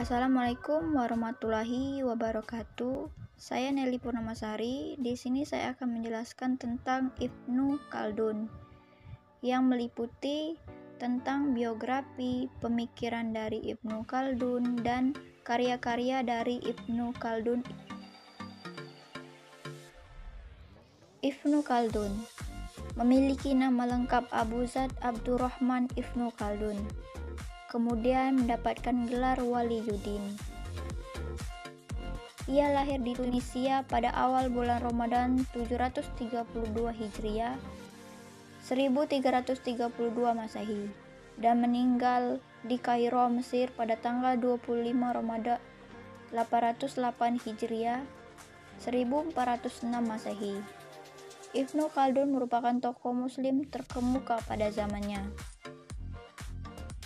Assalamualaikum warahmatullahi wabarakatuh. Saya Nelly Purnamasari. Di sini saya akan menjelaskan tentang Ibnu Khaldun yang meliputi tentang biografi, pemikiran dari Ibnu Khaldun dan karya-karya dari Ibnu Khaldun. Ibnu Khaldun memiliki nama lengkap Abu Zaid Abdurrahman Ibnu Khaldun. Kemudian mendapatkan gelar Waliyuddin. Ia lahir di Tunisia pada awal bulan Ramadan 732 Hijriah 1332 Masehi dan meninggal di Kairo, Mesir pada tanggal 25 Ramadan 808 Hijriah 1406 Masehi. Ibnu Khaldun merupakan tokoh muslim terkemuka pada zamannya.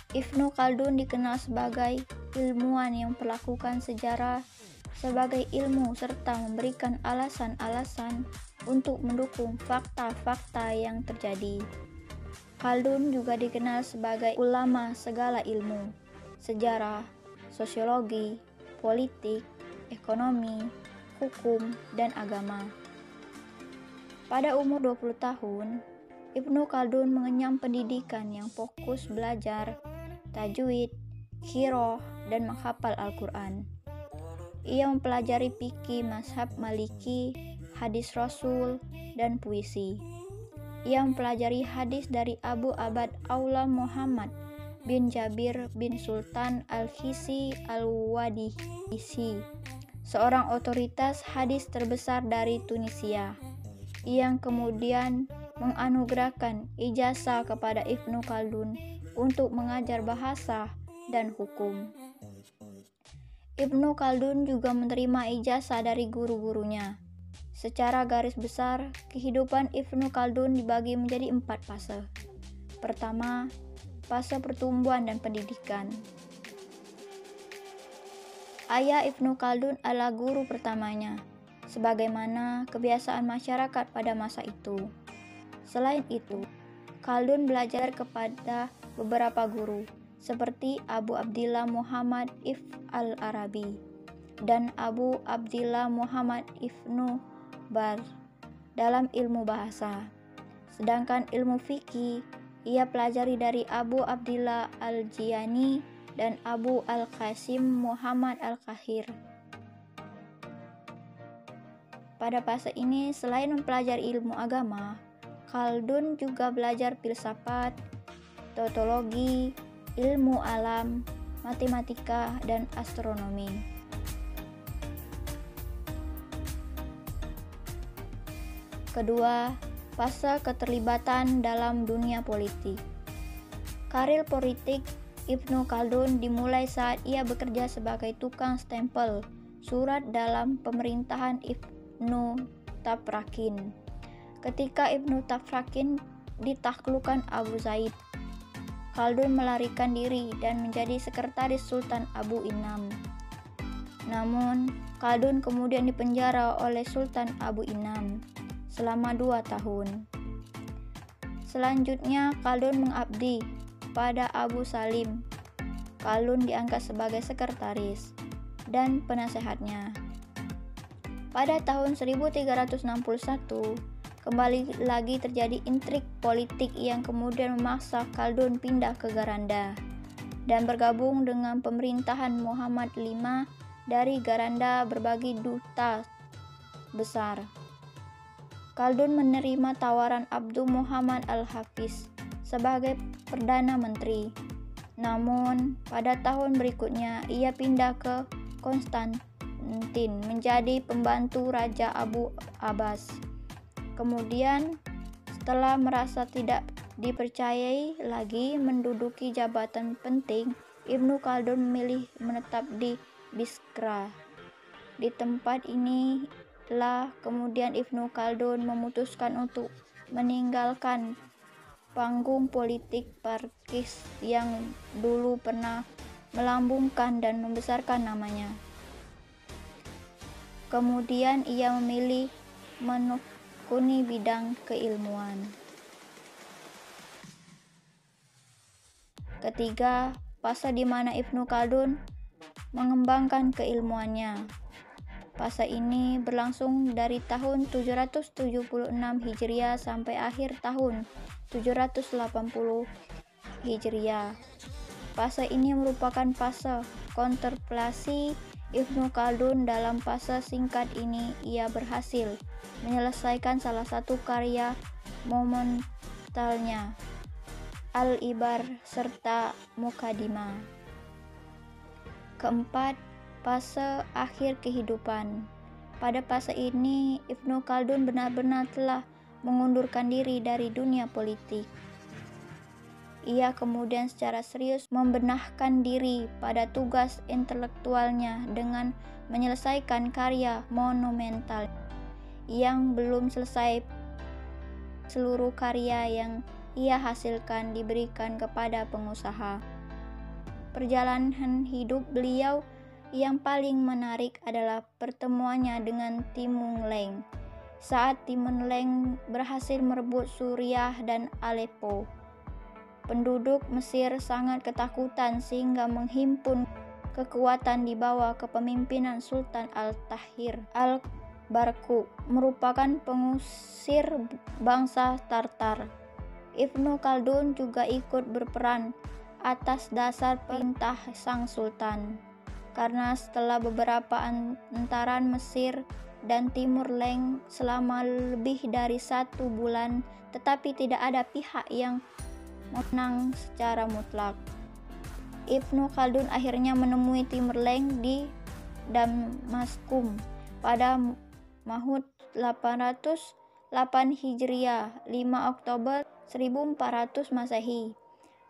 Ibnu Khaldun dikenal sebagai ilmuwan yang melakukan sejarah sebagai ilmu serta memberikan alasan-alasan untuk mendukung fakta-fakta yang terjadi. Khaldun juga dikenal sebagai ulama segala ilmu, sejarah, sosiologi, politik, ekonomi, hukum, dan agama. Pada umur 20 tahun, Ibnu Khaldun mengenyam pendidikan yang fokus belajar tajwid, qiraah, dan menghafal Al-Quran. Ia mempelajari fikih mazhab Maliki, hadis Rasul, dan puisi. Ia mempelajari hadis dari Abu Abd Aullah Muhammad bin Jabir bin Sultan Al-Khisi Al-Wadisi, seorang otoritas hadis terbesar dari Tunisia, yang kemudian menganugerahkan ijazah kepada Ibnu Khaldun untuk mengajar bahasa dan hukum. Ibnu Khaldun juga menerima ijazah dari guru-gurunya. Secara garis besar, kehidupan Ibnu Khaldun dibagi menjadi 4 fase. Pertama, fase pertumbuhan dan pendidikan. Ayah Ibnu Khaldun adalah guru pertamanya, sebagaimana kebiasaan masyarakat pada masa itu. Selain itu, Khaldun belajar kepada beberapa guru, seperti Abu Abdillah Muhammad Ibn al-Arabi dan Abu Abdillah Muhammad Ibnu Bar dalam ilmu bahasa. Sedangkan ilmu fikih ia pelajari dari Abu Abdillah Al-Jiyani dan Abu Al-Qasim Muhammad Al-Kahir. Pada fase ini, selain mempelajari ilmu agama, Khaldun juga belajar filsafat, tautologi, ilmu alam, matematika, dan astronomi. Kedua, fase keterlibatan dalam dunia politik. Karir politik Ibnu Khaldun dimulai saat ia bekerja sebagai tukang stempel surat dalam pemerintahan Ibnu Tafrakin. Ketika Ibnu Tafrakin ditaklukkan Abu Zaid, Khaldun melarikan diri dan menjadi sekretaris Sultan Abu Inam. Namun, Khaldun kemudian dipenjara oleh Sultan Abu Inam selama 2 tahun. Selanjutnya, Khaldun mengabdi pada Abu Salim. Khaldun diangkat sebagai sekretaris dan penasehatnya. Pada tahun 1361, kembali lagi terjadi intrik politik yang kemudian memaksa Khaldun pindah ke Garanda dan bergabung dengan pemerintahan Muhammad V. Dari Garanda berbagi duta besar. Khaldun menerima tawaran Abdul Muhammad Al-Hafiz sebagai Perdana Menteri. Namun, pada tahun berikutnya ia pindah ke Konstantin menjadi pembantu Raja Abu Abbas. Kemudian, setelah merasa tidak dipercayai lagi menduduki jabatan penting, Ibnu Khaldun memilih menetap di Biskra. Di tempat inilah kemudian Ibnu Khaldun memutuskan untuk meninggalkan panggung politik Parkis yang dulu pernah melambungkan dan membesarkan namanya. Kemudian ia memilih menekuni bidang keilmuan. Ketiga, fase di mana Ibnu Khaldun mengembangkan keilmuannya. Fase ini berlangsung dari tahun 776 Hijriah sampai akhir tahun 780 Hijriah. Fase ini merupakan fase kontemplasi Ibnu Khaldun. Dalam fase singkat ini, ia berhasil menyelesaikan salah satu karya monumentalnya, Al-Ibar serta Muqaddimah. Keempat, fase akhir kehidupan. Pada fase ini, Ibnu Khaldun benar-benar telah mengundurkan diri dari dunia politik. Ia kemudian secara serius membenahkan diri pada tugas intelektualnya dengan menyelesaikan karya monumental yang belum selesai. Seluruh karya yang ia hasilkan diberikan kepada pengusaha. Perjalanan hidup beliau yang paling menarik adalah pertemuannya dengan Timur Leng saat Timur Leng berhasil merebut Suriah dan Aleppo. Penduduk Mesir sangat ketakutan sehingga menghimpun kekuatan di bawah kepemimpinan Sultan Al-Tahir Al-Barqu, merupakan pengusir bangsa Tartar. Ibnu Khaldun juga ikut berperan atas dasar perintah sang sultan, karena setelah beberapa antaran Mesir dan Timur Leng selama lebih dari 1 bulan, tetapi tidak ada pihak yang menang secara mutlak. Ibnu Khaldun akhirnya menemui Timur Leng di Damaskus pada Maut 808 Hijriah, 5 Oktober 1400 Masehi.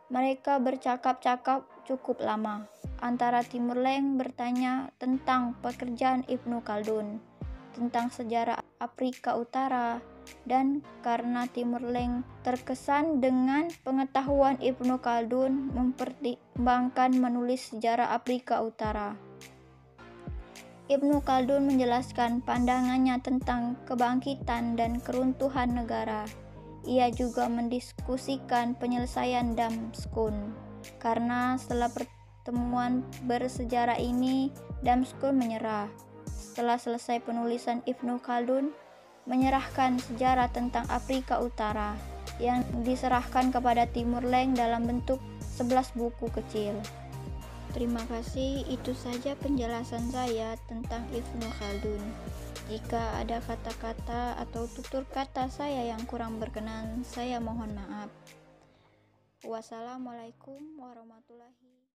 Mereka bercakap-cakap cukup lama. Antara Timur Leng bertanya tentang pekerjaan Ibnu Khaldun, tentang sejarah Afrika Utara, dan karena Timur Leng terkesan dengan pengetahuan Ibnu Khaldun, mempertimbangkan menulis sejarah Afrika Utara. Ibnu Khaldun menjelaskan pandangannya tentang kebangkitan dan keruntuhan negara. Ia juga mendiskusikan penyelesaian Damaskus, karena setelah pertemuan bersejarah ini, Damaskus menyerah. Setelah selesai penulisan, Ibnu Khaldun menyerahkan sejarah tentang Afrika Utara yang diserahkan kepada Timur Leng dalam bentuk 11 buku kecil. Terima kasih, itu saja penjelasan saya tentang Ibnu Khaldun. Jika ada kata-kata atau tutur kata saya yang kurang berkenan, saya mohon maaf. Wassalamualaikum warahmatullahi wabarakatuh.